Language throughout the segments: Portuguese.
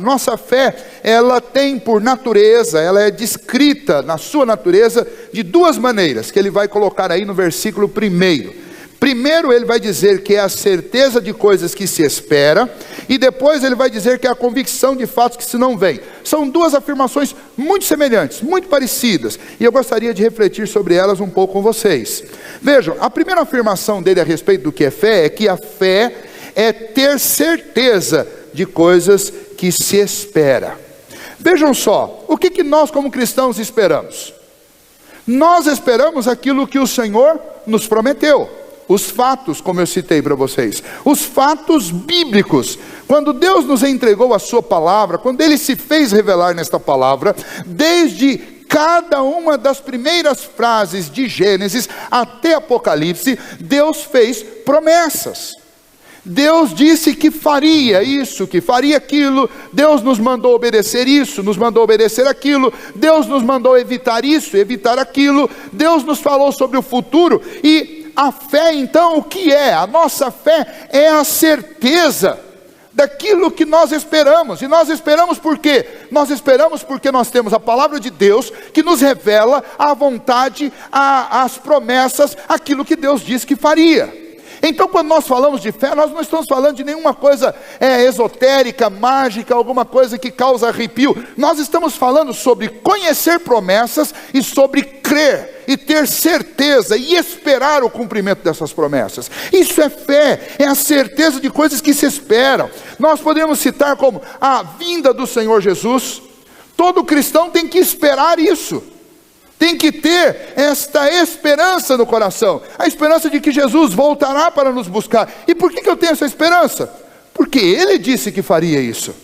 Nossa fé, ela tem por natureza, ela é descrita na sua natureza de duas maneiras, que ele vai colocar aí no versículo 1. Primeiro ele vai dizer que é a certeza de coisas que se espera, e depois ele vai dizer que é a convicção de fatos que se não veem. São duas afirmações muito semelhantes, muito parecidas, e eu gostaria de refletir sobre elas um pouco com vocês. Vejam, a primeira afirmação dele a respeito do que é fé, é que a fé é ter certeza de coisas que se espera. Vejam só, o que nós como cristãos esperamos? Nós esperamos aquilo que o Senhor nos prometeu. Os fatos, como eu citei para vocês, os fatos bíblicos. Quando Deus nos entregou a sua palavra, quando Ele se fez revelar nesta palavra, desde cada uma das primeiras frases de Gênesis até Apocalipse, Deus fez promessas. Deus disse que faria isso, que faria aquilo. Deus nos mandou obedecer isso, nos mandou obedecer aquilo. Deus nos mandou evitar isso, evitar aquilo. Deus nos falou sobre o futuro. E a fé então, o que é? A nossa fé é a certeza daquilo que nós esperamos. E nós esperamos por quê? Nós esperamos porque nós temos a palavra de Deus que nos revela a vontade, as promessas, aquilo que Deus disse que faria. Então quando nós falamos de fé, nós não estamos falando de nenhuma coisa esotérica, mágica, alguma coisa que causa arrepio. Nós estamos falando sobre conhecer promessas e sobre crer e ter certeza e esperar o cumprimento dessas promessas. Isso é fé, é a certeza de coisas que se esperam. Nós podemos citar como a vinda do Senhor Jesus. Todo cristão tem que esperar isso. Tem que ter esta esperança no coração, a esperança de que Jesus voltará para nos buscar. E por que eu tenho essa esperança? Porque Ele disse que faria isso.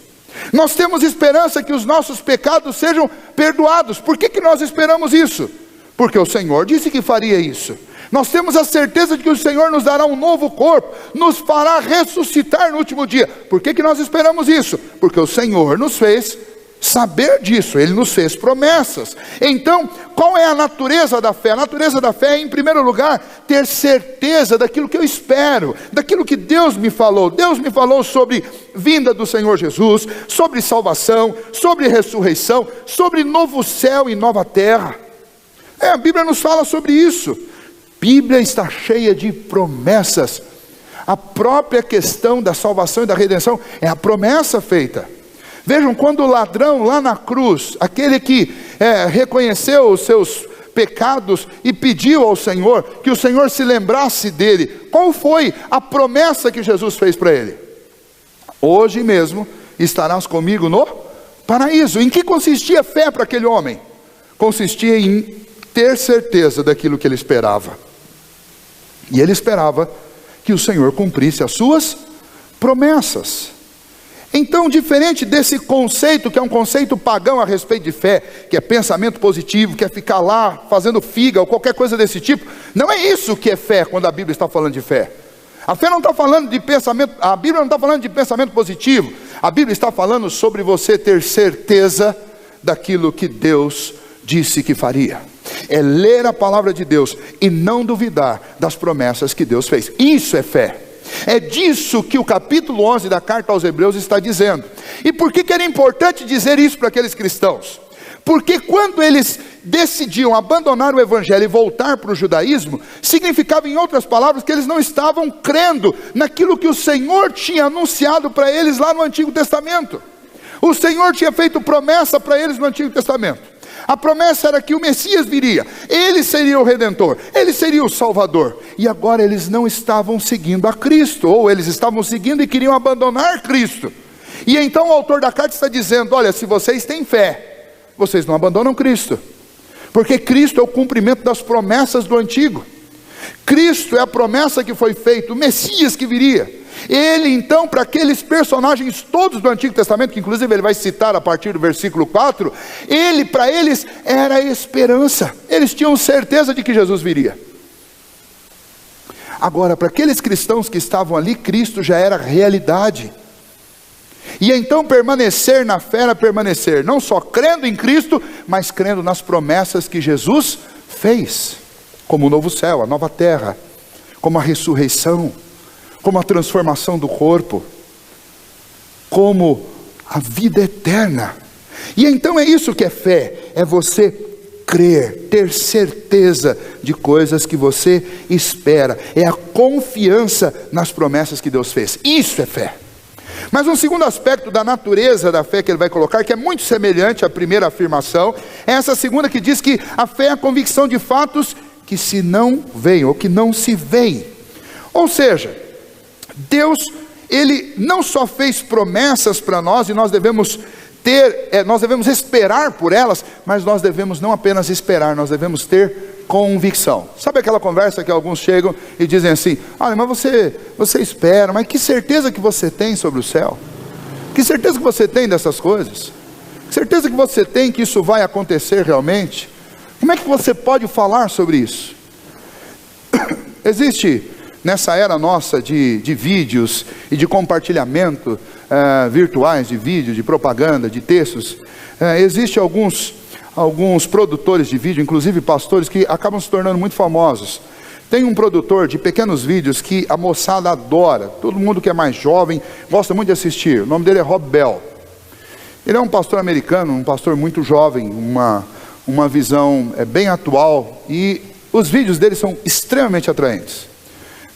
Nós temos esperança que os nossos pecados sejam perdoados. Por que nós esperamos isso? Porque o Senhor disse que faria isso. Nós temos a certeza de que o Senhor nos dará um novo corpo, nos fará ressuscitar no último dia. Por que nós esperamos isso? Porque o Senhor nos fez saber disso, Ele nos fez promessas. Então, qual é a natureza da fé? A natureza da fé é, em primeiro lugar, ter certeza daquilo que eu espero, daquilo que Deus me falou. Deus me falou sobre vinda do Senhor Jesus, sobre salvação, sobre ressurreição, sobre novo céu e nova terra. A Bíblia nos fala sobre isso. A Bíblia está cheia de promessas. A própria questão da salvação e da redenção é a promessa feita. Vejam, quando o ladrão lá na cruz, aquele que reconheceu os seus pecados e pediu ao Senhor que o Senhor se lembrasse dele, qual foi a promessa que Jesus fez para ele? Hoje mesmo estarás comigo no paraíso. Em que consistia a fé para aquele homem? Consistia em ter certeza daquilo que ele esperava. E ele esperava que o Senhor cumprisse as suas promessas. Então, diferente desse conceito, que é um conceito pagão a respeito de fé, que é pensamento positivo, que é ficar lá fazendo figa ou qualquer coisa desse tipo, não é isso que é fé quando a Bíblia está falando de fé. A fé não está falando de pensamento, a Bíblia não está falando de pensamento positivo. A Bíblia está falando sobre você ter certeza daquilo que Deus disse que faria. É ler a palavra de Deus e não duvidar das promessas que Deus fez. Isso é fé. É disso que o capítulo 11 da carta aos Hebreus está dizendo. E por que era importante dizer isso para aqueles cristãos? Porque quando eles decidiam abandonar o evangelho e voltar para o judaísmo, significava, em outras palavras, que eles não estavam crendo naquilo que o Senhor tinha anunciado para eles lá no Antigo Testamento. O Senhor tinha feito promessa para eles no Antigo Testamento. A promessa era que o Messias viria, Ele seria o Redentor, Ele seria o Salvador. E agora eles não estavam seguindo a Cristo, ou eles estavam seguindo e queriam abandonar Cristo. E então o autor da carta está dizendo, olha, se vocês têm fé, vocês não abandonam Cristo. Porque Cristo é o cumprimento das promessas do Antigo. Cristo é a promessa que foi feita, o Messias que viria. Ele então, para aqueles personagens todos do Antigo Testamento, que inclusive ele vai citar a partir do versículo 4, ele, para eles, era a esperança. Eles tinham certeza de que Jesus viria. Agora, para aqueles cristãos que estavam ali, Cristo já era realidade. E então permanecer na fé era permanecer, não só crendo em Cristo, mas crendo nas promessas que Jesus fez. Como o novo céu, a nova terra, como a ressurreição, como a transformação do corpo, como a vida eterna. E então é isso que é fé, é você crer, ter certeza de coisas que você espera, é a confiança nas promessas que Deus fez. Isso é fé. Mas um segundo aspecto da natureza da fé que ele vai colocar, que é muito semelhante à primeira afirmação, é essa segunda que diz que a fé é a convicção de fatos que se não veem, ou que não se veem. Ou seja, Deus, Ele não só fez promessas para nós, e nós devemos nós devemos esperar por elas, mas nós devemos não apenas esperar, nós devemos ter convicção. Sabe aquela conversa que alguns chegam e dizem assim: olha, mas você espera, mas que certeza que você tem sobre o céu? Que certeza que você tem dessas coisas? Que certeza que você tem que isso vai acontecer realmente? Como é que você pode falar sobre isso? Existe nessa era nossa de vídeos e de compartilhamento virtuais de vídeo, de propaganda, de textos, existe alguns produtores de vídeo, inclusive pastores, que acabam se tornando muito famosos. Tem um produtor de pequenos vídeos que a moçada adora, todo mundo que é mais jovem gosta muito de assistir. O nome dele é Rob Bell. Ele é um pastor americano, um pastor muito jovem, uma visão bem atual, e os vídeos dele são extremamente atraentes.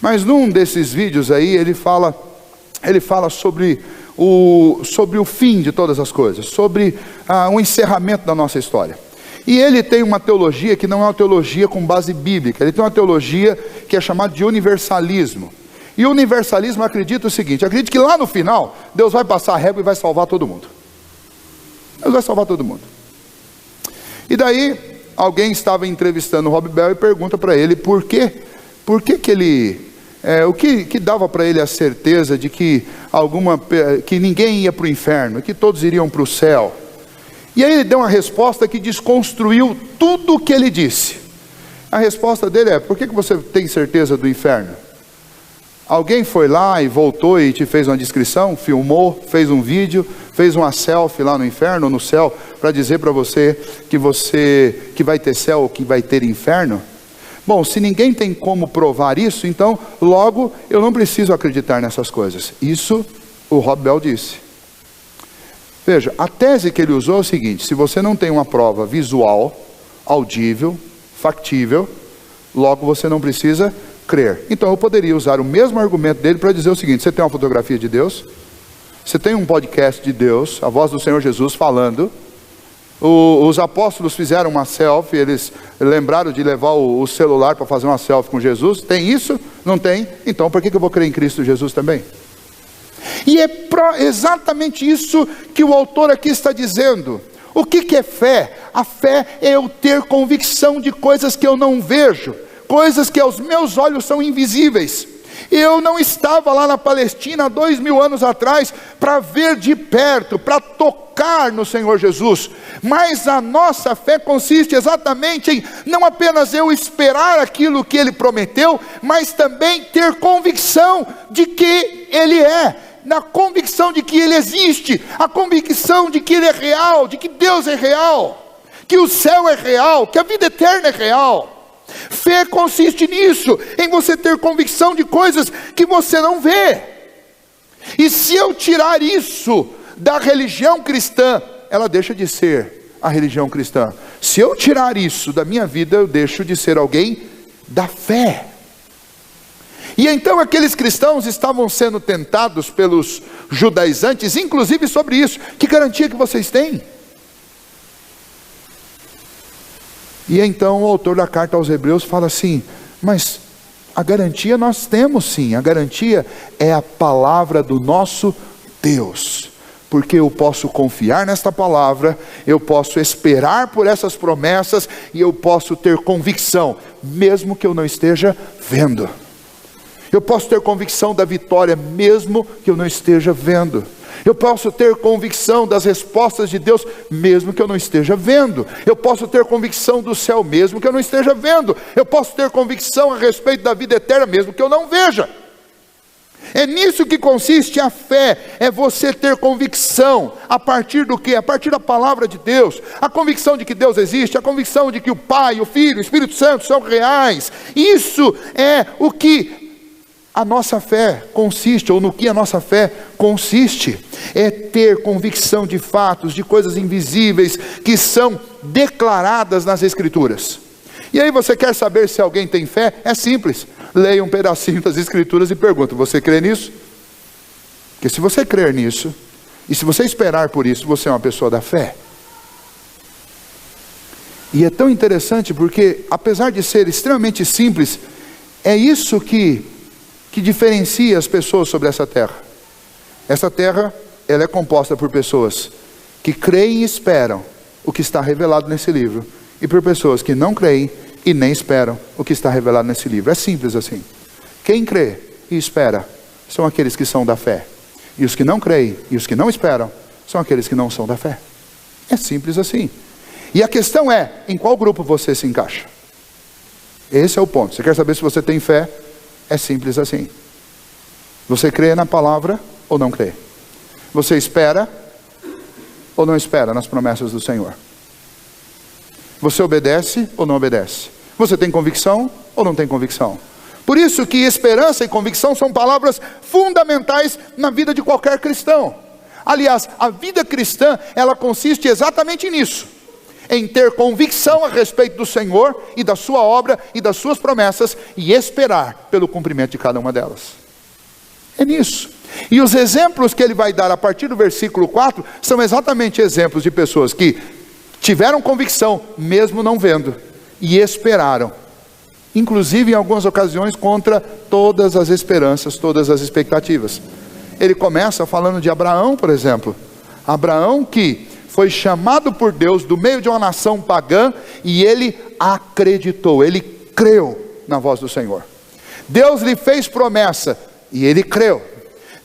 Mas num desses vídeos aí ele fala sobre o fim de todas as coisas, sobre o encerramento da nossa história. E ele tem uma teologia que não é uma teologia com base bíblica, ele tem uma teologia que é chamada de universalismo. E o universalismo acredita o seguinte: acredita que lá no final Deus vai passar a régua e vai salvar todo mundo. Deus vai salvar todo mundo. E daí alguém estava entrevistando o Rob Bell e pergunta para ele por que ele... o que dava para ele a certeza de que ninguém ia para o inferno, que todos iriam para o céu. E aí ele deu uma resposta que desconstruiu tudo o que ele disse. A resposta dele é: por que você tem certeza do inferno? Alguém foi lá e voltou e te fez uma descrição, filmou, fez um vídeo, fez uma selfie lá no inferno ou no céu, para dizer para você que vai ter céu ou que vai ter inferno? Bom, se ninguém tem como provar isso, então logo eu não preciso acreditar nessas coisas. Isso o Rob Bell disse. Veja, a tese que ele usou é o seguinte: se você não tem uma prova visual, audível, factível, logo você não precisa crer. Então eu poderia usar o mesmo argumento dele para dizer o seguinte: você tem uma fotografia de Deus, você tem um podcast de Deus, a voz do Senhor Jesus falando. Os apóstolos fizeram uma selfie, eles lembraram de levar o celular para fazer uma selfie com Jesus. Tem isso? Não tem? Então por que eu vou crer em Cristo Jesus também? E é exatamente isso que o autor aqui está dizendo. O que é fé? A fé é eu ter convicção de coisas que eu não vejo, coisas que aos meus olhos são invisíveis. Eu não estava lá na Palestina 2000 anos atrás para ver de perto, para tocar no Senhor Jesus. Mas a nossa fé consiste exatamente em não apenas eu esperar aquilo que Ele prometeu, mas também ter convicção de que Ele é, na convicção de que Ele existe, a convicção de que Ele é real, de que Deus é real, que o céu é real, que a vida eterna é real. Fé consiste nisso, em você ter convicção de coisas que você não vê. E se eu tirar isso da religião cristã, ela deixa de ser a religião cristã. Se eu tirar isso da minha vida, eu deixo de ser alguém da fé. E então aqueles cristãos estavam sendo tentados pelos judaizantes, inclusive sobre isso: que garantia que vocês têm? E então o autor da carta aos Hebreus fala assim: mas a garantia nós temos sim, a garantia é a palavra do nosso Deus, porque eu posso confiar nesta palavra, eu posso esperar por essas promessas, e eu posso ter convicção, mesmo que eu não esteja vendo. Eu posso ter convicção da vitória, mesmo que eu não esteja vendo. Eu posso ter convicção das respostas de Deus, mesmo que eu não esteja vendo. Eu posso ter convicção do céu, mesmo que eu não esteja vendo. Eu posso ter convicção a respeito da vida eterna, mesmo que eu não veja. É nisso que consiste a fé, é você ter convicção. A partir do quê? A partir da palavra de Deus. A convicção de que Deus existe, a convicção de que o Pai, o Filho, o Espírito Santo são reais. Isso é o que a nossa fé consiste, ou no que a nossa fé consiste, é ter convicção de fatos, de coisas invisíveis, que são declaradas nas Escrituras. E aí você quer saber se alguém tem fé? É simples, leia um pedacinho das Escrituras e pergunta: você crê nisso? Porque se você crer nisso, e se você esperar por isso, você é uma pessoa da fé. E é tão interessante porque, apesar de ser extremamente simples, é isso que diferencia as pessoas sobre essa terra. Essa terra, ela é composta por pessoas que creem e esperam o que está revelado nesse livro, e por pessoas que não creem e nem esperam o que está revelado nesse livro. É simples assim. Quem crê e espera são aqueles que são da fé, e os que não creem e os que não esperam são aqueles que não são da fé. É simples assim. E a questão é, em qual grupo você se encaixa? Esse é o ponto. Você quer saber se você tem fé? É simples assim. Você crê na palavra ou não crê? Você espera ou não espera nas promessas do Senhor? Você obedece ou não obedece? Você tem convicção ou não tem convicção? Por isso que esperança e convicção são palavras fundamentais na vida de qualquer cristão. Aliás, a vida cristã, ela consiste exatamente nisso: em ter convicção a respeito do Senhor e da sua obra e das suas promessas, e esperar pelo cumprimento de cada uma delas. É nisso. E os exemplos que ele vai dar a partir do versículo 4 são exatamente exemplos de pessoas que tiveram convicção mesmo não vendo, e esperaram, inclusive em algumas ocasiões contra todas as esperanças, todas as expectativas. Ele começa falando de Abraão, por exemplo. Abraão que foi chamado por Deus do meio de uma nação pagã, e ele acreditou, ele creu na voz do Senhor. Deus lhe fez promessa e ele creu.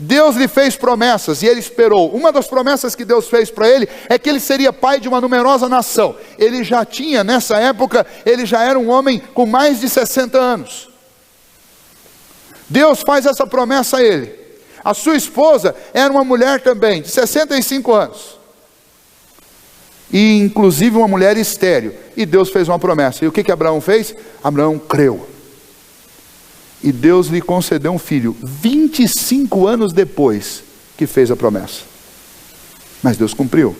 Deus lhe fez promessas e ele esperou. Uma das promessas que Deus fez para ele é que ele seria pai de uma numerosa nação. Ele já tinha, nessa época, ele já era um homem com mais de 60 anos. Deus faz essa promessa a ele. A sua esposa era uma mulher também, de 65 anos. E inclusive uma mulher estéril. E Deus fez uma promessa. E o que Abraão fez? Abraão creu. E Deus lhe concedeu um filho 25 anos depois que fez a promessa. Mas Deus cumpriu.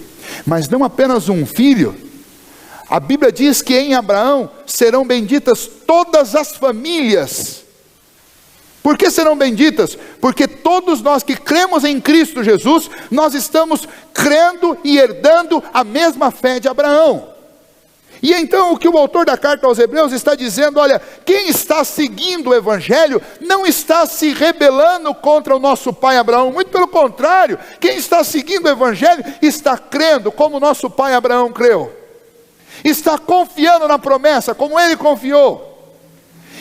Mas não apenas um filho. A Bíblia diz que em Abraão serão benditas todas as famílias. Por que serão benditas? Porque todos nós que cremos em Cristo Jesus, nós estamos crendo e herdando a mesma fé de Abraão. E então o que o autor da carta aos Hebreus está dizendo: olha, quem está seguindo o Evangelho não está se rebelando contra o nosso pai Abraão, muito pelo contrário, quem está seguindo o Evangelho está crendo como o nosso pai Abraão creu, está confiando na promessa como ele confiou,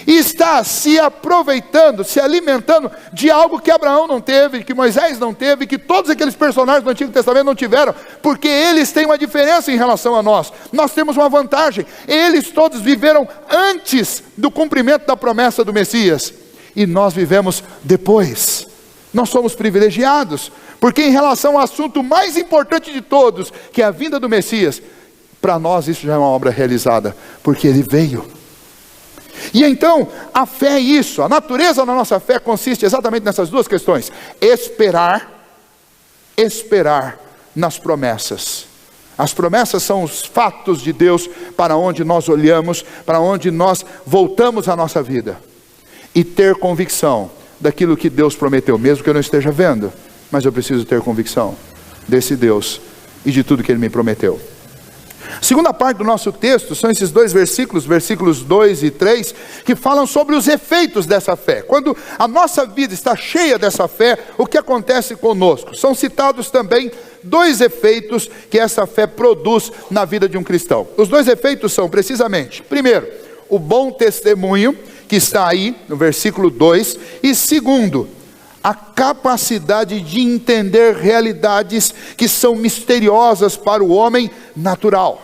e está se aproveitando, se alimentando de algo que Abraão não teve, que Moisés não teve, que todos aqueles personagens do Antigo Testamento não tiveram, porque eles têm uma diferença em relação a nós. Nós temos uma vantagem: eles todos viveram antes do cumprimento da promessa do Messias, e nós vivemos depois. Nós somos privilegiados, porque em relação ao assunto mais importante de todos, que é a vinda do Messias, para nós isso já é uma obra realizada, porque ele veio. E então, a fé é isso. A natureza da nossa fé consiste exatamente nessas duas questões: esperar nas promessas. As promessas são os fatos de Deus para onde nós olhamos, para onde nós voltamos a nossa vida. E ter convicção daquilo que Deus prometeu, mesmo que eu não esteja vendo, mas eu preciso ter convicção desse Deus e de tudo que Ele me prometeu. Segunda parte do nosso texto são esses dois versículos, versículos 2 e 3, que falam sobre os efeitos dessa fé. Quando a nossa vida está cheia dessa fé, o que acontece conosco? São citados também dois efeitos que essa fé produz na vida de um cristão. Os dois efeitos são precisamente, primeiro, o bom testemunho, que está aí no versículo 2, e segundo, a capacidade de entender realidades que são misteriosas para o homem natural.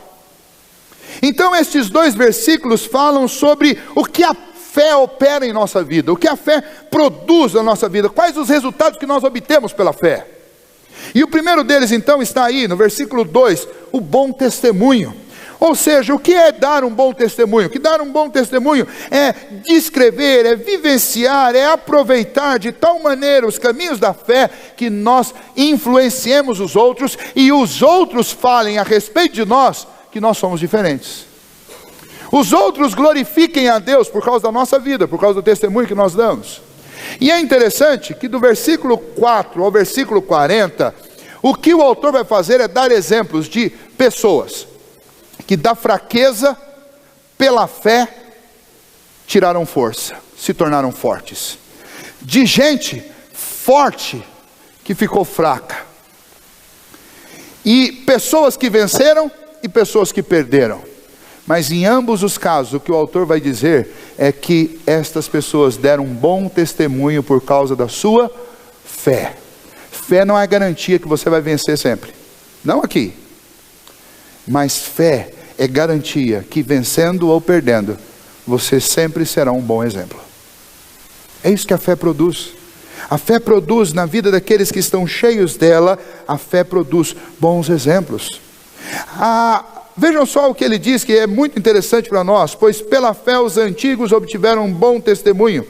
Então estes dois versículos falam sobre o que a fé opera em nossa vida, o que a fé produz na nossa vida, quais os resultados que nós obtemos pela fé. E o primeiro deles então está aí no versículo 2, o bom testemunho. Ou seja, o que é dar um bom testemunho? Que dar um bom testemunho é descrever, é vivenciar, é aproveitar de tal maneira os caminhos da fé que nós influenciemos os outros e os outros falem a respeito de nós que nós somos diferentes. Os outros glorifiquem a Deus por causa da nossa vida, por causa do testemunho que nós damos. E é interessante que do versículo 4 ao versículo 40, o que o autor vai fazer é dar exemplos de pessoas que da fraqueza, pela fé, tiraram força, se tornaram fortes. De gente forte que ficou fraca. E pessoas que venceram e pessoas que perderam. Mas em ambos os casos, o que o autor vai dizer é que estas pessoas deram um bom testemunho por causa da sua fé. Fé não é garantia que você vai vencer sempre. Não aqui. Mas fé é garantia que vencendo ou perdendo, você sempre será um bom exemplo. É isso que a fé produz. A fé produz na vida daqueles que estão cheios dela, a fé produz bons exemplos. Vejam só o que ele diz, que é muito interessante para nós. Pois pela fé os antigos obtiveram um bom testemunho.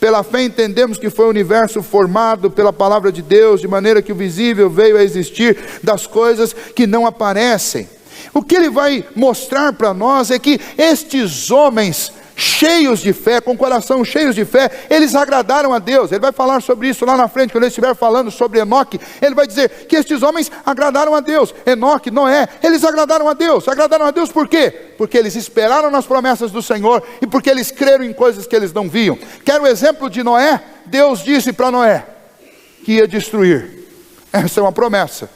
Pela fé entendemos que foi o universo formado pela palavra de Deus, de maneira que o visível veio a existir das coisas que não aparecem. O que ele vai mostrar para nós é que estes homens cheios de fé, com coração cheios de fé, eles agradaram a Deus. Ele vai falar sobre isso lá na frente, quando ele estiver falando sobre Enoque. Ele vai dizer que estes homens agradaram a Deus. Enoque, Noé, eles agradaram a Deus. Agradaram a Deus por quê? Porque eles esperaram nas promessas do Senhor e porque eles creram em coisas que eles não viam. Quer o exemplo de Noé? Deus disse para Noé que ia destruir. Essa é uma promessa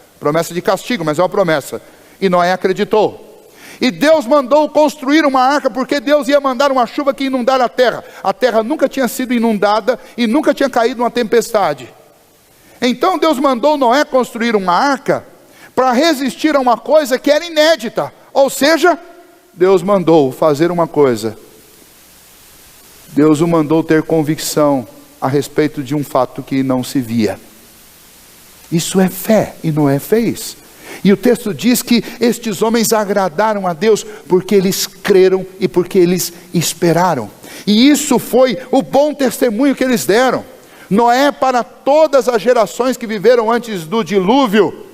de castigo, mas é uma promessa. E Noé acreditou. E Deus mandou construir uma arca, porque Deus ia mandar uma chuva que inundara a terra. A terra nunca tinha sido inundada e nunca tinha caído uma tempestade. Então Deus mandou Noé construir uma arca para resistir a uma coisa que era inédita. Ou seja, Deus mandou fazer uma coisa. Deus o mandou ter convicção a respeito de um fato que não se via. Isso é fé, e Noé fez. E o texto diz que estes homens agradaram a Deus porque eles creram e porque eles esperaram. E isso foi o bom testemunho que eles deram. Noé, para todas as gerações que viveram antes do dilúvio,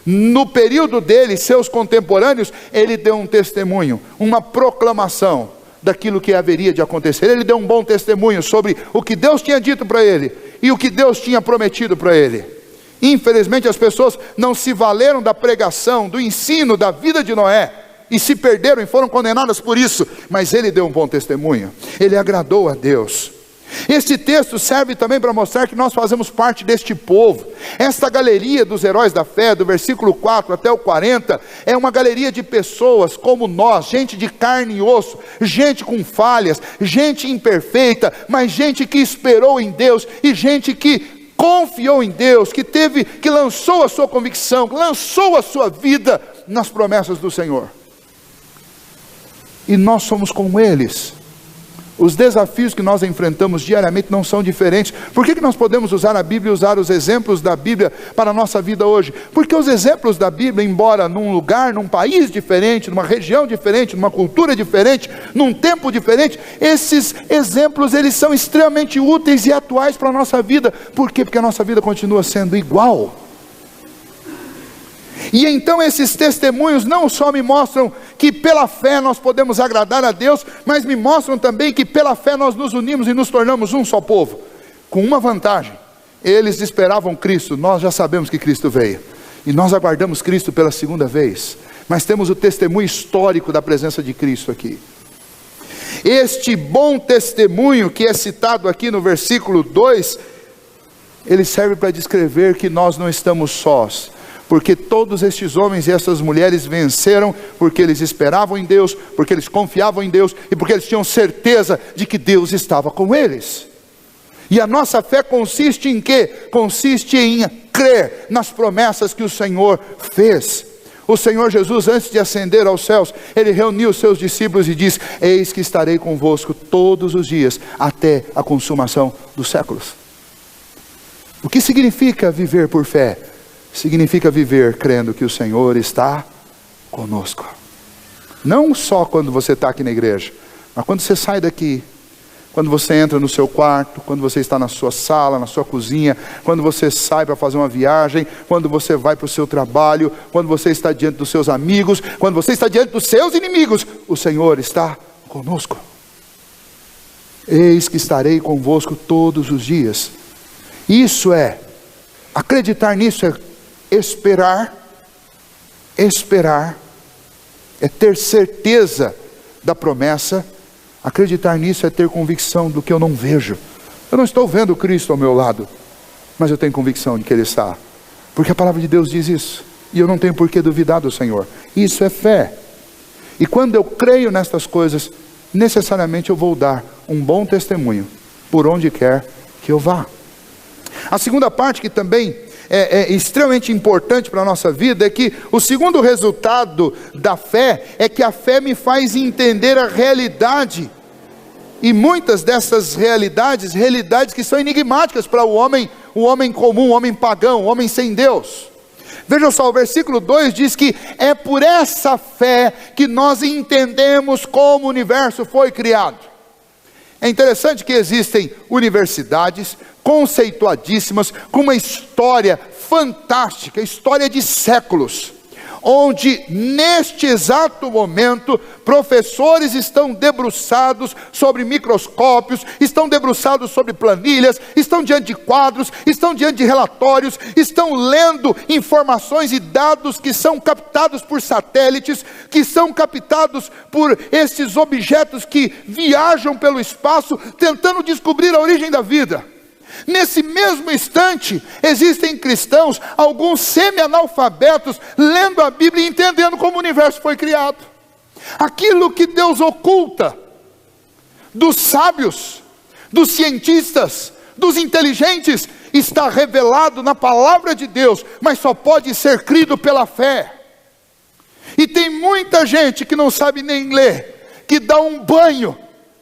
no período dele, seus contemporâneos, ele deu um testemunho, uma proclamação daquilo que haveria de acontecer. Ele deu um bom testemunho sobre o que Deus tinha dito para ele e o que Deus tinha prometido para ele. Infelizmente as pessoas não se valeram da pregação, do ensino da vida de Noé, e se perderam e foram condenadas por isso, mas ele deu um bom testemunho, ele agradou a Deus. Este texto serve também para mostrar que nós fazemos parte deste povo. Esta galeria dos heróis da fé, do versículo 4 até o 40, é uma galeria de pessoas como nós, gente de carne e osso, gente com falhas, gente imperfeita, mas gente que esperou em Deus, e gente que confiou em Deus, que lançou a sua convicção, lançou a sua vida nas promessas do Senhor. E nós somos como eles. Os desafios que nós enfrentamos diariamente não são diferentes. Por que nós podemos usar a Bíblia e usar os exemplos da Bíblia para a nossa vida hoje? Porque os exemplos da Bíblia, embora num lugar, num país diferente, numa região diferente, numa cultura diferente, num tempo diferente, esses exemplos eles são extremamente úteis e atuais para a nossa vida. Por quê? Porque a nossa vida continua sendo igual. E então esses testemunhos não só me mostram que pela fé nós podemos agradar a Deus, mas me mostram também que pela fé nós nos unimos e nos tornamos um só povo. Com uma vantagem: eles esperavam Cristo, nós já sabemos que Cristo veio. E nós aguardamos Cristo pela segunda vez. Mas temos o testemunho histórico da presença de Cristo aqui. Este bom testemunho que é citado aqui no versículo 2, ele serve para descrever que nós não estamos sós. Porque todos estes homens e essas mulheres venceram porque eles esperavam em Deus, porque eles confiavam em Deus e porque eles tinham certeza de que Deus estava com eles. E a nossa fé consiste em quê? Consiste em crer nas promessas que o Senhor fez. O Senhor Jesus, antes de ascender aos céus, ele reuniu os seus discípulos e diz: eis que estarei convosco todos os dias até a consumação dos séculos. O que significa viver por fé? Significa viver crendo que o Senhor está conosco. Não só quando você está aqui na igreja, mas quando você sai daqui, quando você entra no seu quarto, quando você está na sua sala, na sua cozinha, quando você sai para fazer uma viagem, quando você vai para o seu trabalho, quando você está diante dos seus amigos, quando você está diante dos seus inimigos, o Senhor está conosco. Eis que estarei convosco todos os dias. Isso é, acreditar nisso é esperar, é ter certeza da promessa. Acreditar nisso é ter convicção do que eu não vejo. Eu não estou vendo Cristo ao meu lado, mas eu tenho convicção de que Ele está, porque a palavra de Deus diz isso, e eu não tenho por que duvidar do Senhor. Isso é fé. E quando eu creio nestas coisas, necessariamente eu vou dar um bom testemunho por onde quer que eu vá. A segunda parte, que também é extremamente importante para a nossa vida, é que o segundo resultado da fé é que a fé me faz entender a realidade. E muitas dessas realidades que são enigmáticas para o homem comum, o homem pagão, o homem sem Deus. Vejam só, o versículo 2 diz que é por essa fé que nós entendemos como o universo foi criado. É interessante que existem universidades conceituadíssimas, com uma história fantástica, história de séculos, onde neste exato momento professores estão debruçados sobre microscópios, estão debruçados sobre planilhas, estão diante de quadros, estão diante de relatórios, estão lendo informações e dados que são captados por satélites, que são captados por esses objetos que viajam pelo espaço, tentando descobrir a origem da vida. Nesse mesmo instante, existem cristãos, alguns semi-analfabetos, lendo a Bíblia e entendendo como o universo foi criado. Aquilo que Deus oculta dos sábios, dos cientistas, dos inteligentes, está revelado na palavra de Deus, mas só pode ser crido pela fé. E tem muita gente que não sabe nem ler, que dá um banho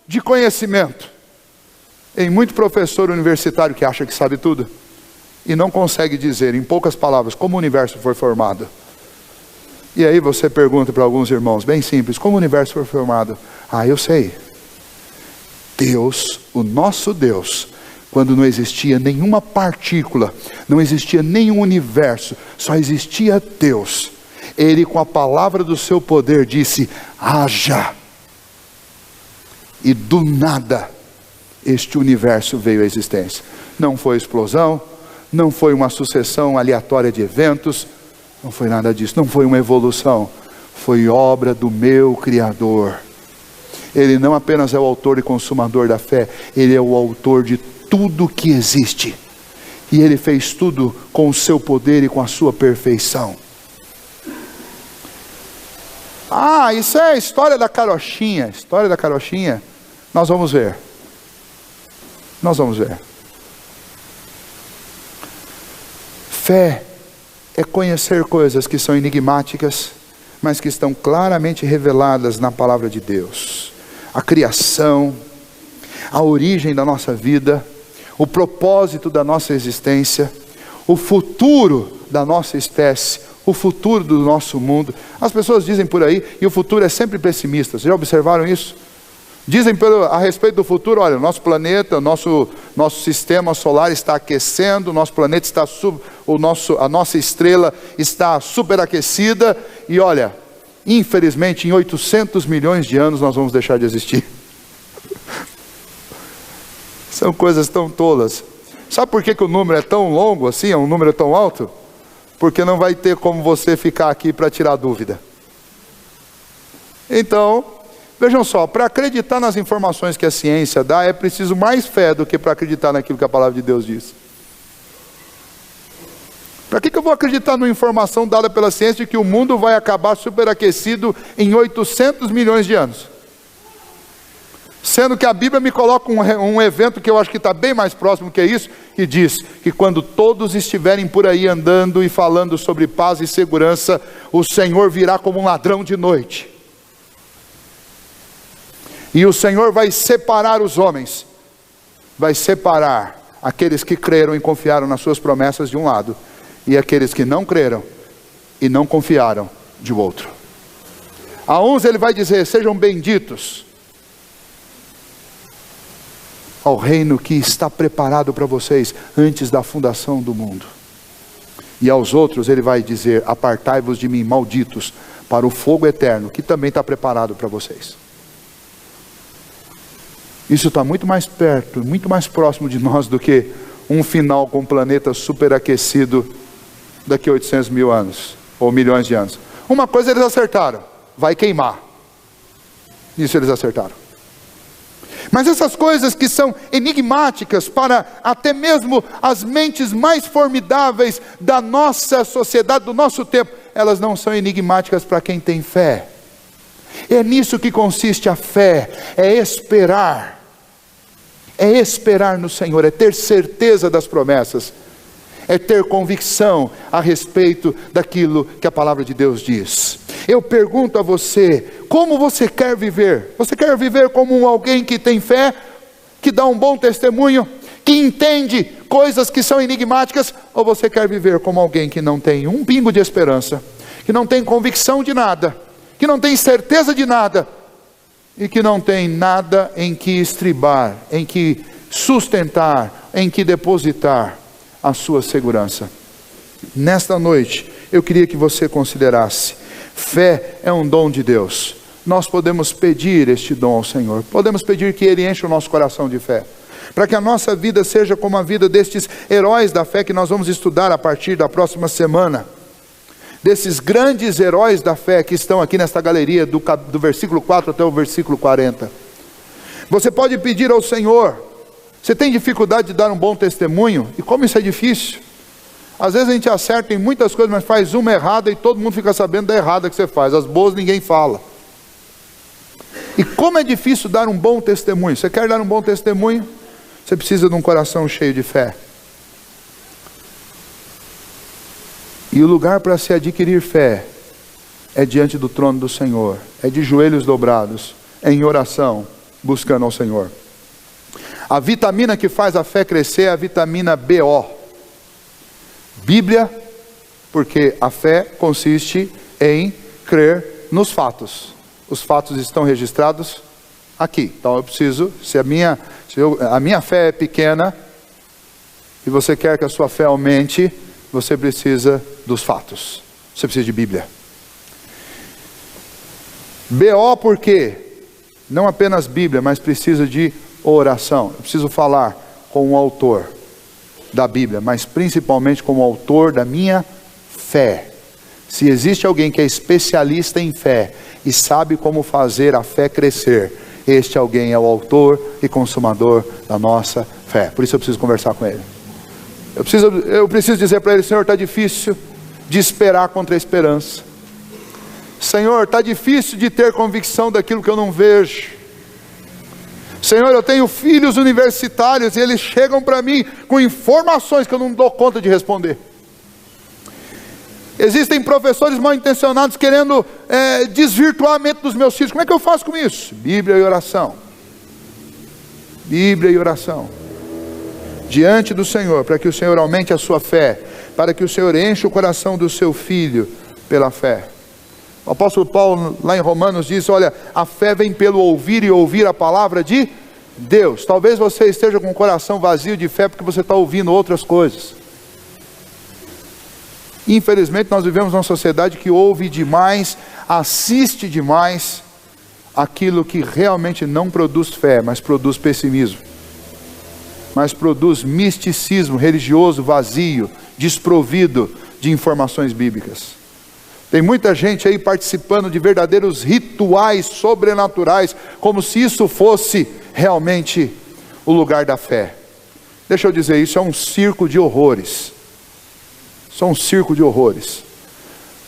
de conhecimento em muito professor universitário que acha que sabe tudo e não consegue dizer em poucas palavras como o universo foi formado. E aí você pergunta para alguns irmãos, bem simples, como o universo foi formado? Ah, eu sei. Deus, o nosso Deus, quando não existia nenhuma partícula, não existia nenhum universo, só existia Deus, Ele com a palavra do seu poder disse, haja. E do nada este universo veio à existência. Não foi explosão, não foi uma sucessão aleatória de eventos, não foi nada disso, não foi uma evolução, foi obra do meu Criador. Ele não apenas é o autor e consumador da fé, Ele é o autor de tudo que existe, e Ele fez tudo com o seu poder e com a sua perfeição. Ah, isso é a história da carochinha. História da carochinha, nós vamos ver. Nós vamos ver. Fé é conhecer coisas que são enigmáticas, mas que estão claramente reveladas na palavra de Deus. A criação, a origem da nossa vida, o propósito da nossa existência, o futuro da nossa espécie, o futuro do nosso mundo. As pessoas dizem por aí, e o futuro é sempre pessimista. Vocês já observaram isso? Dizem a respeito do futuro, olha, o nosso planeta, o nosso sistema solar está aquecendo, o nosso planeta está a nossa estrela está superaquecida, e olha, infelizmente em 800 milhões de anos nós vamos deixar de existir. São coisas tão tolas. Sabe por que o número é tão longo assim, é um número tão alto? Porque não vai ter como você ficar aqui para tirar dúvida. Então, vejam só, para acreditar nas informações que a ciência dá, é preciso mais fé do que para acreditar naquilo que a palavra de Deus diz. Para que eu vou acreditar numa informação dada pela ciência de que o mundo vai acabar superaquecido em 800 milhões de anos? Sendo que a Bíblia me coloca um evento que eu acho que está bem mais próximo que isso, que diz que quando todos estiverem por aí andando e falando sobre paz e segurança, o Senhor virá como um ladrão de noite. E o Senhor vai separar os homens, vai separar aqueles que creram e confiaram nas suas promessas de um lado, e aqueles que não creram e não confiaram de outro. A uns ele vai dizer: sejam benditos ao reino que está preparado para vocês antes da fundação do mundo. E aos outros ele vai dizer: apartai-vos de mim, malditos, para o fogo eterno, que também está preparado para vocês. Isso está muito mais perto, muito mais próximo de nós do que um final com um planeta superaquecido daqui a 800 mil anos, ou milhões de anos. Uma coisa eles acertaram: vai queimar. Isso eles acertaram. Mas essas coisas que são enigmáticas para até mesmo as mentes mais formidáveis da nossa sociedade, do nosso tempo, elas não são enigmáticas para quem tem fé. É nisso que consiste a fé, é esperar no Senhor, é ter certeza das promessas, é ter convicção a respeito daquilo que a palavra de Deus diz. Eu pergunto a você: como você quer viver? Você quer viver como alguém que tem fé, que dá um bom testemunho, que entende coisas que são enigmáticas? Ou você quer viver como alguém que não tem um pingo de esperança, que não tem convicção de nada, que não tem certeza de nada, e que não tem nada em que estribar, em que sustentar, em que depositar a sua segurança? Nesta noite, eu queria que você considerasse: fé é um dom de Deus. Nós podemos pedir este dom ao Senhor, podemos pedir que Ele encha o nosso coração de fé, para que a nossa vida seja como a vida destes heróis da fé que nós vamos estudar a partir da próxima semana. Desses grandes heróis da fé que estão aqui nesta galeria, do versículo 4 até o versículo 40. Você pode pedir ao Senhor. Você tem dificuldade de dar um bom testemunho? E como isso é difícil? Às vezes a gente acerta em muitas coisas, mas faz uma errada e todo mundo fica sabendo da errada que você faz. As boas ninguém fala. E como é difícil dar um bom testemunho? Você quer dar um bom testemunho? Você precisa de um coração cheio de fé. E o lugar para se adquirir fé é diante do trono do Senhor, é de joelhos dobrados, é em oração, buscando ao Senhor. A vitamina que faz a fé crescer é a vitamina BO. Bíblia, porque a fé consiste em crer nos fatos. Os fatos estão registrados aqui. Então eu preciso, se a minha fé é pequena, e você quer que a sua fé aumente, você precisa dos fatos. Você precisa de Bíblia. BO porque não apenas Bíblia, mas precisa de oração. Eu preciso falar com o autor da Bíblia, mas principalmente com o autor da minha fé. Se existe alguém que é especialista em fé e sabe como fazer a fé crescer, este alguém é o autor e consumador da nossa fé. Por isso eu preciso conversar com ele. Eu preciso dizer para ele: Senhor, está difícil de esperar contra a esperança. Senhor, está difícil de ter convicção daquilo que eu não vejo. Senhor, eu tenho filhos universitários e eles chegam para mim com informações que eu não dou conta de responder. Existem professores mal intencionados querendo desvirtuar a mente dos meus filhos. Como é que eu faço com isso? Bíblia e oração. Bíblia e oração. Diante do Senhor, para que o Senhor aumente a sua fé, para que o Senhor enche o coração do seu filho pela fé. O apóstolo Paulo lá em Romanos diz: olha, a fé vem pelo ouvir e ouvir a palavra de Deus. Talvez você esteja com o coração vazio de fé porque você está ouvindo outras coisas. Infelizmente nós vivemos numa sociedade que ouve demais, assiste demais aquilo que realmente não produz fé, mas produz pessimismo, mas produz misticismo religioso vazio, desprovido de informações bíblicas. Tem muita gente aí participando de verdadeiros rituais sobrenaturais, como se isso fosse realmente o lugar da fé. Deixa eu dizer, isso é um circo de horrores. Isso é um circo de horrores.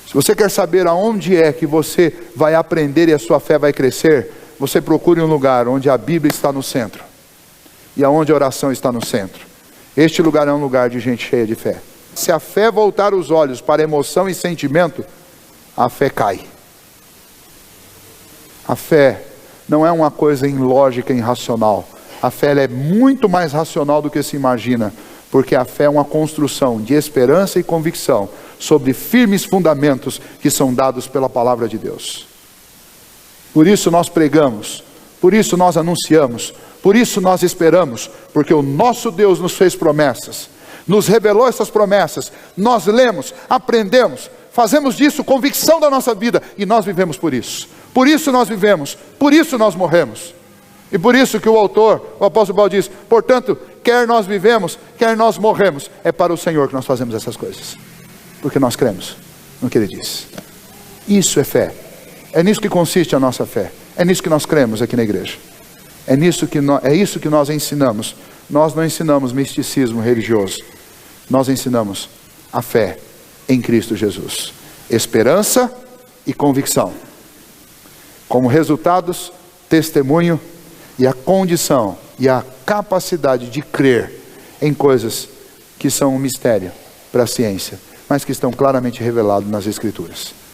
Se você quer saber aonde é que você vai aprender e a sua fé vai crescer, você procure um lugar onde a Bíblia está no centro, e aonde a oração está no centro. Este lugar é um lugar de gente cheia de fé. Se a fé voltar os olhos para emoção e sentimento, a fé cai. A fé não é uma coisa ilógica e irracional. A fé ela é muito mais racional do que se imagina, porque a fé é uma construção de esperança e convicção sobre firmes fundamentos que são dados pela palavra de Deus. Por isso nós pregamos, por isso nós anunciamos, por isso nós esperamos, porque o nosso Deus nos fez promessas, nos revelou essas promessas, nós lemos, aprendemos, fazemos disso convicção da nossa vida, e nós vivemos por isso nós vivemos, por isso nós morremos. E por isso que o autor, o apóstolo Paulo diz, portanto, quer nós vivemos, quer nós morremos, é para o Senhor que nós fazemos essas coisas, porque nós cremos no que Ele diz. Isso é fé, é nisso que consiste a nossa fé, é nisso que nós cremos aqui na igreja, é isso que nós ensinamos. Nós não ensinamos misticismo religioso, nós ensinamos a fé em Cristo Jesus, esperança e convicção, como resultados, testemunho e a condição e a capacidade de crer em coisas que são um mistério para a ciência, mas que estão claramente reveladas nas Escrituras.